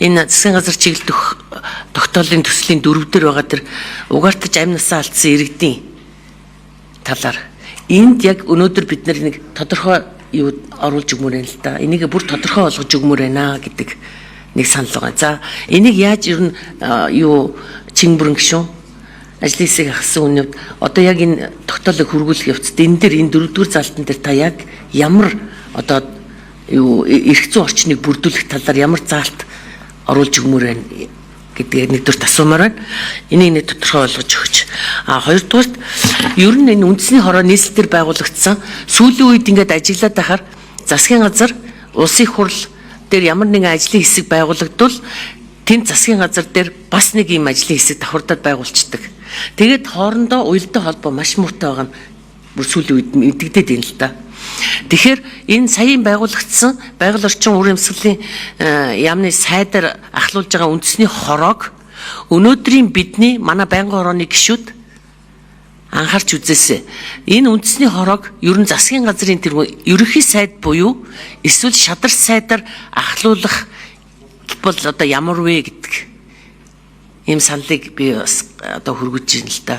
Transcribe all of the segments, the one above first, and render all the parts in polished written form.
энэ засгийн газар чиглэлдэх тогтоолын төслийн 4-дөр байгаа тэр угаартаж амь насаа алдсан иргэдийн талаар энд яг өнөөдөр бид нэг тодорхой юу оруулж өгмөр байна л да. Энийг бүр тодорхой болгож өгмөр байна гэдэг нэг санал байгаа. За энийг яаж ер нь юу Чингүрэн гишүүн ажлын хэсэг ахсан үнэвд одоо яг энэ тогтоолыг хөргүүлэх явцад энэ дээр энэ 4-р залтан дээр та яг ямар одоо юу эрх зүйн орчныг бүрдүүлэх талаар ямар заалт оруулж өгмөр байна гэдгийг нэгдүгээр асуумаар байна. Энийг нэг тодорхой болгож өгч. Хоёрдугаарт ер нь энэ үндэсний хороо нийслэлээр байгуулагдсан сүүлийн үед ингээд ажиглаад байхаар засгийн газар улсын хурал дээр ямар нэгэн ажлын хэсэг байгуулагдвал тэнд засгийн газар дээр бас нэг ийм ажлын хэсэг давхардаад байгуулцдаг. Тэгээд хоорондоо уялдаа холбоо маш муутай байгаа нь бүр сүүлийн үед мэдэгдээд байна л да. Тэгэхээр энэ саяын байгуулагдсан байгаль орчин үр амьсгалын яамны сайдаар ахлуулж байгаа үндэсний хороог өнөөдрийн бидний манай байнгын хорооны гишүүд анхаарч үзээсэй. Энэ үндэсний хороог ер нь засгийн газрын тэр ерөнхий сайд буюу эсвэл шадар сайдаар ахлуулах бол одоо ямар вэ гэдэг ийм саналыг би бас одоо хөргөж байна л да.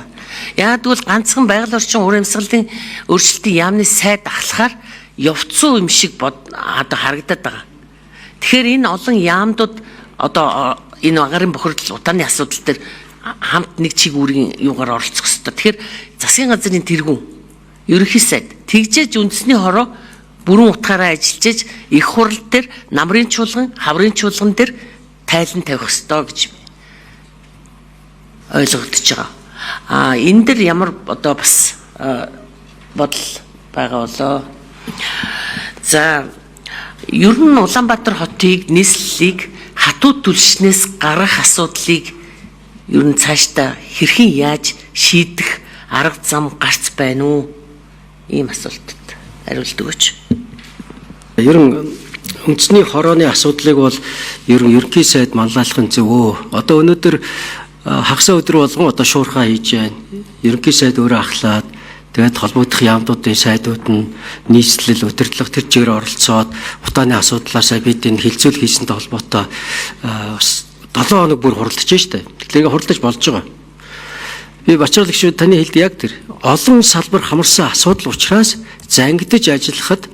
Яг тэгвэл ганцхан байгаль орчин ур амьсгалын өөрчлөлтийн яамны сайд ахлахаар явцсан юм шиг одоо харагдаад байгаа. Тэгэхээр энэ олон яамдууд одоо энэ агарын бохирдол утааны асуудал дээр хамт нэг чиг үүргийн юугаар оролцох хэрэгтэй. Тэгэхээр засгийн газрын тэргүүн ерөнхий сайд тэгжээж үндэсний хороо бүрэн утгаараа ажиллаж их хурал дээр намрын чуулган, хаврын чуулган дээр тайлан тавих ёстой гэж ойлгогдож байгаа. Энэ дэр ямар одоо бас бодол байгаа болоо. За ер нь Улаанбаатар хотыг нийслэлийг хатуу түлшнээс гарах асуудлыг ер нь цаашдаа хэрхэн яаж шийдэх арга зам гарц байна уу? Ийм асуултад хариулт өгөөч. Ер нь үндэсний хорооны асуудлыг бол ер нь ерөнхий сайд манлайлахын зөвөө. Одоо өнөөдөр хагас өдөр болгон одоо шуурхаа хийж байна. Ерөнхий сайд өөрөө ахлаад тэгээд холбогдох яамдуудын сайдууд нь нийслэл удирдлага тэр чигээр оролцоод утааны асуудлаасаа бид энэ хилцүүл хийсэнтэй холбоотой 7 хоног бүр хуралдаж штэ. Тэгэхээр хуралдаж болж байгаа. Би Бачаал гишүүд таны хэлд яг тэр олон салбар хамарсан асуудал учраас зангидж ажиллахад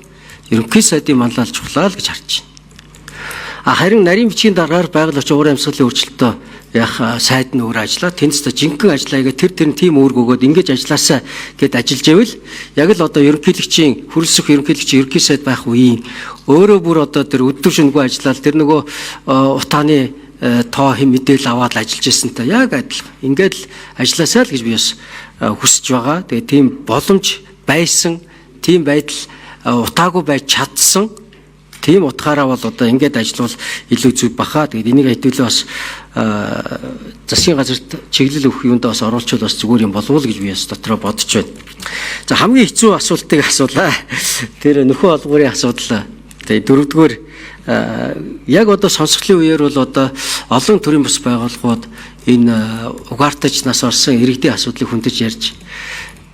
ерөнхий сайдын манлайлж чухлаа л гэж харж байна. Харин нарийн бичгийн дараагаар байгаль орчин ур амьсгалын өөрчлөлтөө яг сайд нь өөрөө ажиллаа. Тэнцээ жинхэнэ ажиллаагаа тэр тийм үүрэг өгөөд ингэж ажилласаа гэд ажиллаж байвал яг л одоо ерөнхийлөгчийн хөрөлсөх ерөнхийлөгчийн ерөнхий сайд байх үеийн өөрөө бүр одоо тэр өдөр шөнөгүй ажиллаад тэр нөгөө утааны тоо хэм мэдээлэл аваад ажиллаж ирсэнтэй яг адилхан. Ингээд л ажилласаа л гэж би бас хүсэж байгаа. Тэгээ тийм боломж байсан, тийм байдал утаагүй байж чадсан. Тийм утгаараа бол одоо ингээд ажиллавал илүү зүг баха. Тэгээд энийг хэдүүлээ бас засгийн газарт чиглэл өгөх юундаа бас оруулчвал бас зүгээр юм болов уу гэж би бас дотроо бодож байна. За хамгийн хэцүү асуултыг асуулаа. Тэр нөхөн олгуурын асуудал. Тэгээд дөрөвдүгээр яг одоо сонсголын үеэр бол одоо олон төрлийн бас байгууллагууд энэ угаартаж нас орсон иргэдийн асуудлыг хөндөж ярьж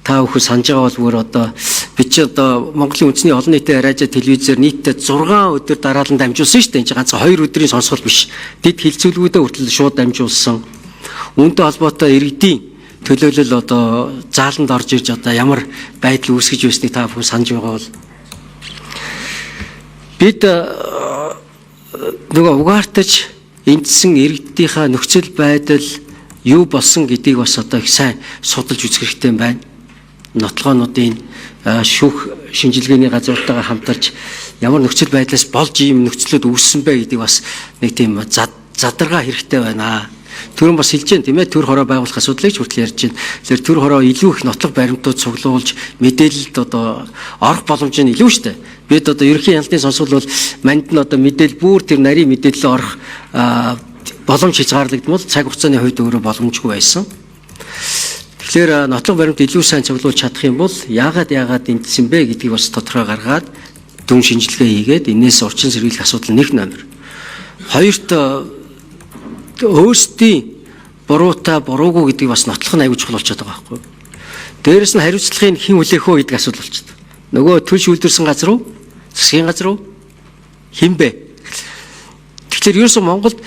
та бүхэн санаж байгаа бол бүр одоо би чи одоо Монголын үндэсний олон нийтийн радио телевизээр нийтдээ 6 өдөр дараалан дамжуулсан шүү дээ. Энд ганц 2 өдрийн сонсгол биш. Дэд хилцүүлгүүдэд хүртэл шууд дамжуулсан. Үүнтэй холбоотой иргэдийн төлөөлөл одоо зааланд орж ирж одоо ямар байдал үүсгэж байсныг та бүхэн санаж байгаа бол бид нөгөө угаартаж эндсэн иргэдийнхаа нөхцөл байдал юу болсон гэдгийг бас одоо их сайн судалж үзэх хэрэгтэй байна. Нотлогоонуудын шүүх шинжилгээний газруудтайгаа хамтарч ямар нөхцөл байдлаас болж ийм нөхцлөд үүссэн бэ гэдгийг бас нэг тийм задаргаа хэрэгтэй байна. Түрэн бас хэлж байна тийм ээ, төр хороо байгуулах асуудлыг ч хүртэл ярьж байна. Тэгэхээр төр хороо илүү их нотлох баримтууд цуглуулж мэдээлэлд одоо орох боломж нь илүү шүү дээ. Бид одоо ерөнхий хяналтын сонсгол бол манд нь одоо мэдээлэл бүр тэр нарийн мэдээлэл орох боломж хязгаарлагдмал цаг хугацааны хувьд өөрөө боломжгүй байсан. Тэгэхээр нотлох баримт илүү сайн цуглуулж чадах юм бол яагаад эндсэн бэ гэдгийг бас тодорхой гаргаад дүн шинжилгээ хийгээд энээс урчин сэргийлэх асуудал нэг номер. Хоёрт өөрсдийн буруутай буруугүй гэдгийг бас нотлох нь аягүй чухал болчиход байгаа байхгүй. Дээрээс нь хариуцлагыг хэн хүлээх вэ гэдэг асуудал болчиход. Нөгөө төлш үлдэрсэн газар уу? Засгийн газар уу? Хэн бэ? Тэгэхээр ерөөсөө Монголд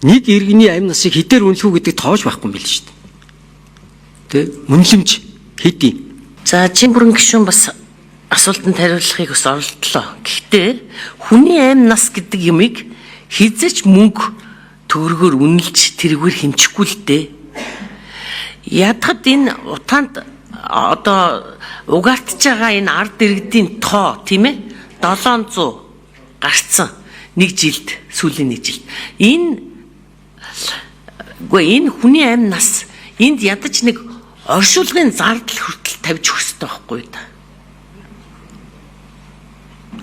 нэг иргэний амь насыг хэдээр үнэлэх үү гэдэг тоож байхгүй юм биш шүү дээ. Тэ? Үнэлэмж хэдий. За Чимбүрэн гишүүн бас асуултанд хариулахыг бас оролдлоо. Гэхдээ хүний амь нас гэдэг юмыг хизээч мөнгө төгрөгөөр үнэлж тэргээр хэмчихгүй л дээ. Ядахад энэ утаанд одоо угаартж байгаа энэ ард иргэдийн тоо тийм ээ 700 гарцсан нэг жилд сүүлийн нэг жилд энэ хүний амь нас энд ядаж нэг оршуулгын зардал хүртэл тавьж өгөх хэрэгтэй байхгүй юу та.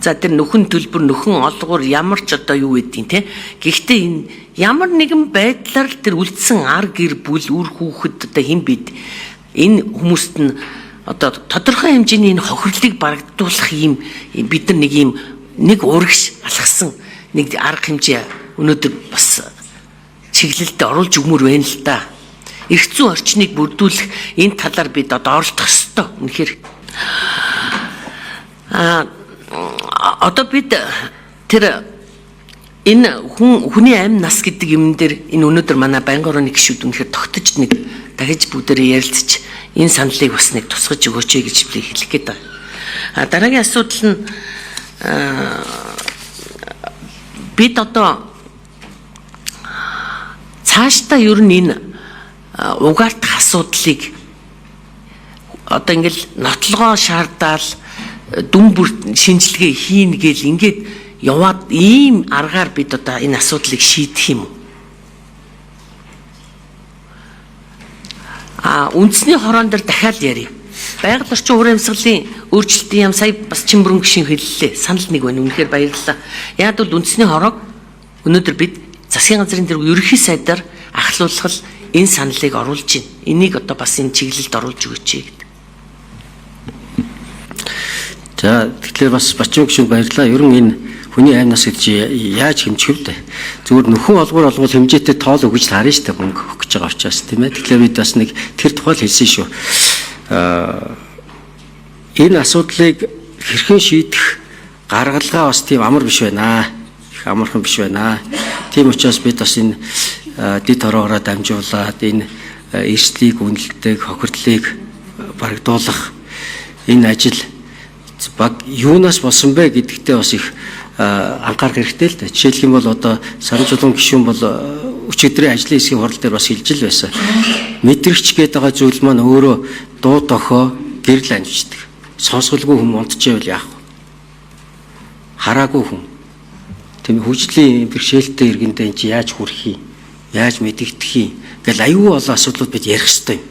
За тэр нөхөн төлбөр нөхөн олгоор ямар ч одоо юу гэдгийг те. Гэхдээ энэ ямар нэгэн байдлаар тэр үлдсэн ар гэр бүл үр хүүхэд одоо хэн бид энэ хүмүүст нь одоо тодорхой хэмжээний энэ хохирлыг барагдуулах юм бид нар нэг урагш алхсан нэг арга хэмжээ өнөөдөр бас чиглэлд оруулж өгмөр байна л да. Эрх зүйн орчныг бүрдүүлэх энэ талаар бид одоо оролдох ёстой. Үнэхээр одоо бид тэр энэ хүний амь нас гэдэг юм дээр энэ өнөөдөр манай байнгын орны гишүүд үнэхээр тогтож нэг дахиж бүгдээрээ ярилцж энэ саналыг бас нэг тусгаж өгөөч гэж би хэлэх гээд байна. Дараагийн асуудал нь бид одоо цаашдаа ер нь энэ угаартах асуудлыг одоо ингээл нотлогоо шаардаад дүн бүр шинжилгээ хийн гээл ингээд яваад ийм аргаар бид одоо энэ асуудлыг шийдэх юм уу? Үндэсний хорон дээр дахиад ярив. Байгаль орчин уурын амьсгалын өөрчлөлтийн яам сая бас Чимбүрэн гишүүн хэллээ. Санал нэг байна. Үнэхээр баярлалаа. Яг бол үндэсний хорог өнөөдөр бид засгийн газрын тэр ерөнхий сайдаар ахлуулах энэ саналыг оруулж байна. Энийг одоо бас энэ чиглэлд оруулж өгөөч гэдэг. За тэгэхээр бас Бачим гишүүн баярлалаа. Ер нь энэ хүний амь нас гэж яаж хэмжих вэ? Зүгээр нөхөн олгоор хэмжээтэй тоол өгч таарна шүү дээ мөнгө өгөх гэж байгаа учраас тийм ээ. Тэгэхээр бид бас нэг тэр тухай хэлсэн шүү. Энэ асуудлыг хэрхэн шийдэх гаргалгаа бас тийм амар биш байна. Их амархан биш байна. Тийм учраас бид бас энэ дэд хороогоор дамжуулаад энэ эрсдлийг үнэлдэг, хохирдлыг барагдуулах энэ ажил баг юунаас болсон бэ гэдэгтээ бас их анхаарах хэрэгтэй л дээ. Жишээлх юм бол одоо Сарамжуулан гишүүн бол өчигдрийн ажлын хэсгийн хурал дээр бас хэлж л байсан. Мэдрэгч гээд байгаа зүйл маань өөрөө дуу тохио гэрэл анжиждаг. Сонсголгүй хүм унтчихвэл яах вэ? Хараагүй хүн. Тийм хүчлийн бэрхшээлтэй иргэндээ энэ чи яаж хүрэх юм? Яаж мэдэгдэх юм? Гэл аюул олон асуудлууд бид ярих хэрэгтэй юм.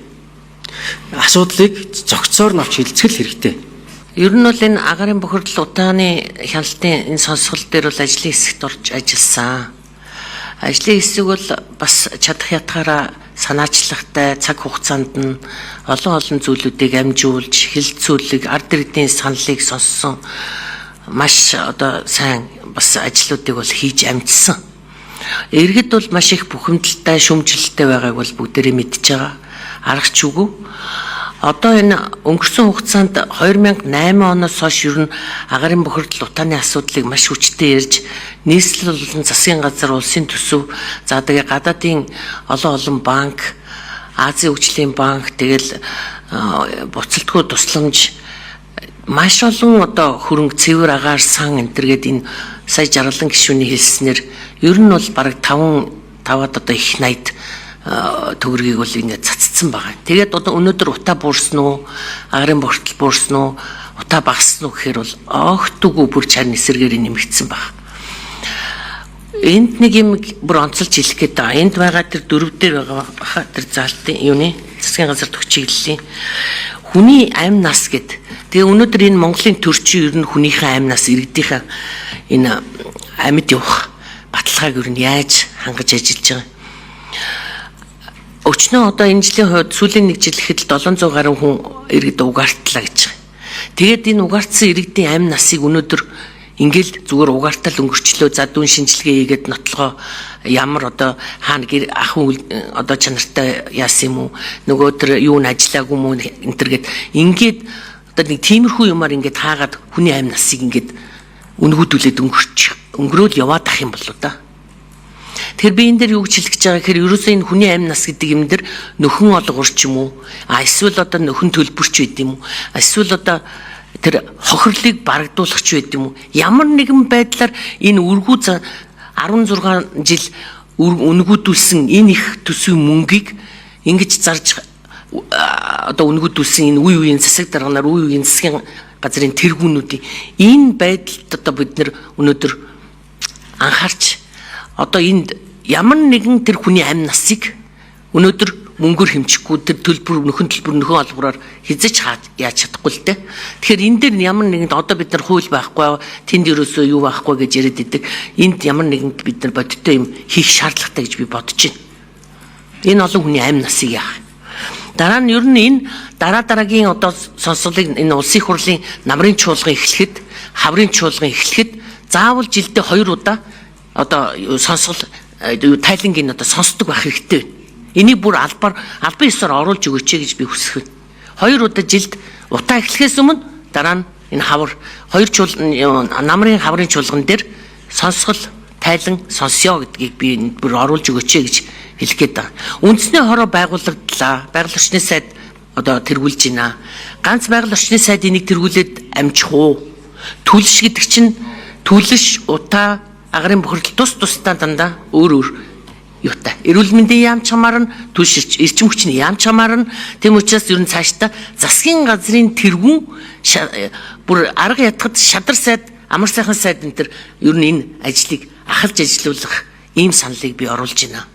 Асуудлыг зохицоор нь авч хэлцгэл хэрэгтэй. Ер нь бол энэ агарын бохирдол утааны хяналтын энэ сонсгол дээр бол ажлын хэсэгт орж ажилласан. Ажлын хэсэг бол бас чадах ятгаараа санаачлагтай цаг хугацаанд нь олон зүйлүүдийг амжуулж, хилцүүлэг, ард иргэдийн саналыг сонссон маш одоо сайн бас ажлуудыг бол хийж амжсан. Иргэд бол маш их бухимдалтай, шүмжлэлтэй байгааг бол бүгдээрээ мэдж байгаа. Аргач үгүй. Одоо энэ өнгөрсөн хугацаанд 2008 оноос хойш ер нь агарын бохирдол утааны асуудлыг маш хүчтэй ярьж нийслэл болон засгийн газар, улсын төсөв, за тэгээ гадаадын олон банк, Азийн хөгжлийн банк, тэгэл буцалтгүй тусламж маш олон одоо хөрөнгө цэвэр агаар сан энтергээд энэ сая Жаргалан гишүүний хэлснээр ер нь бол бараг 5-аад одоо их 80 төгрөгийг бол ингээд цацсан байгаа. Тэгээд одоо өнөөдөр утаа буурсан уу, агарын бохирдол буурсан уу, утаа багассан уу гэхээр бол огтгүй бүр чарны эсэргээр нэмэгдсэн байна. Энд нэг юм бүр онцолж хэлэх гээд байгаа. Энд байгаа тэр дөрөв дээр байгаа тэр заалтын юуны засгийн газар төгс чиглэлийн хүний амь нас гэд. Тэгээ өнөөдөр энэ Монголын төрчин ер нь хүнийхээ амь нас иргэдийнхээ энэ амьд явах баталгааг ер нь яаж хангаж ажиллаж байгаа. Өчнөө одоо энэ жилийн хувьд сүүлийн нэг жил ихэд 700 гаруй хүн иргэд угаартлаа гэж байгаа. Тэгээд энэ угаартсан иргэдийн амь насыг өнөөдөр ингээл зүгээр угаартал өнгөрчлөө за дүн шинжилгээ хийгээд нотлогоо ямар одоо хаана ах одоо чанартай яасан юм уу нөгөө төр юу н ажиллаагүй юм уу энтергээд ингээд одоо нэг тиймэрхүү юмар ингээд хаагаад хүний амь насыг ингээд өнгөөдүүлээд өнгөрөөл яваад ах юм болоо да. Тэгэхээр би энэ дээр юу гэж хэлэх гэж байгаа гэхээр ерөөсөө энэ хүний амь нас гэдэг юм дээр нөхөн олгор ч юм уу, эсвэл одоо нөхөн төлбөрч байд юм уу, эсвэл одоо тэр хохирлыг барагдуулах ч байд юм уу. Ямар нэгэн байдлаар энэ үргүү 16 жил үнгүүдүүлсэн энэ их төсвийн мөнгийг ингэж зарж одоо үнгүүдүүлсэн энэ үе үеийн засаг дарганаар үе үеийн засгийн газрын тэргүүнүүдийн энэ байдалд одоо бид нэр өнөөдөр анхаарч одоо энд ямар нэгэн тэр хүний амь насыг өнөөдөр мөнгөөр хэмжихгүй тэр нөхөн олбороор хязгаарч яаж чадахгүй л дээ. Тэгэхээр энэ дээр ямар нэгэнд одоо бид нар хууль байхгүй, тэнд ерөөсөө юу байхгүй гэж яриад идэг. Энд ямар нэгэнд бид нар бодиттой юм хийх шаардлагатай гэж би бодож байна. Энэ олон хүний амь насыг яах. Дараа нь ер нь энэ дараагийн одоо сонсголыг энэ улсын хурлын намрын чуулган эхлэхэд, хаврын чуулган эхлэхэд заавал жилдээ 2 удаа одоо сонсгол тайлангийн одоо сонсдог байх хэрэгтэй байна. Энийг бүр албан ёсоор оруулж өгөөч гэж би хүсэх байна. 2 удаа жилд утаа эхлэхээс өмнө дараа нь энэ хавар намрын хаврын чуулган дээр сонсгол тайлан сонсё гэдгийг би бүр оруулж өгөөч гэж хэлэх гээд байна. Үндэсний хороо байгууллагдлаа. Байгаль орчны сайд одоо тэргүүлж байна. Ганц байгаль орчны сайд энийг тэргүүлээд амжих уу? Түлш гэдэг чинь түлш, утаа, агарын бохирдол тусдаа дандаа өөр юутай. Эрүүл мэндийн яам чамаар нь түлш эрчим хүчний яам чамаар нь тэм учраас ер нь цаашдаа засгийн газрын тэргүүн бүр арга ятгад шадар сайд, амар сайхан сайд энэ төр ер нь энэ ажлыг ахалж ажиллуулах ийм саналыг би оруулж байна.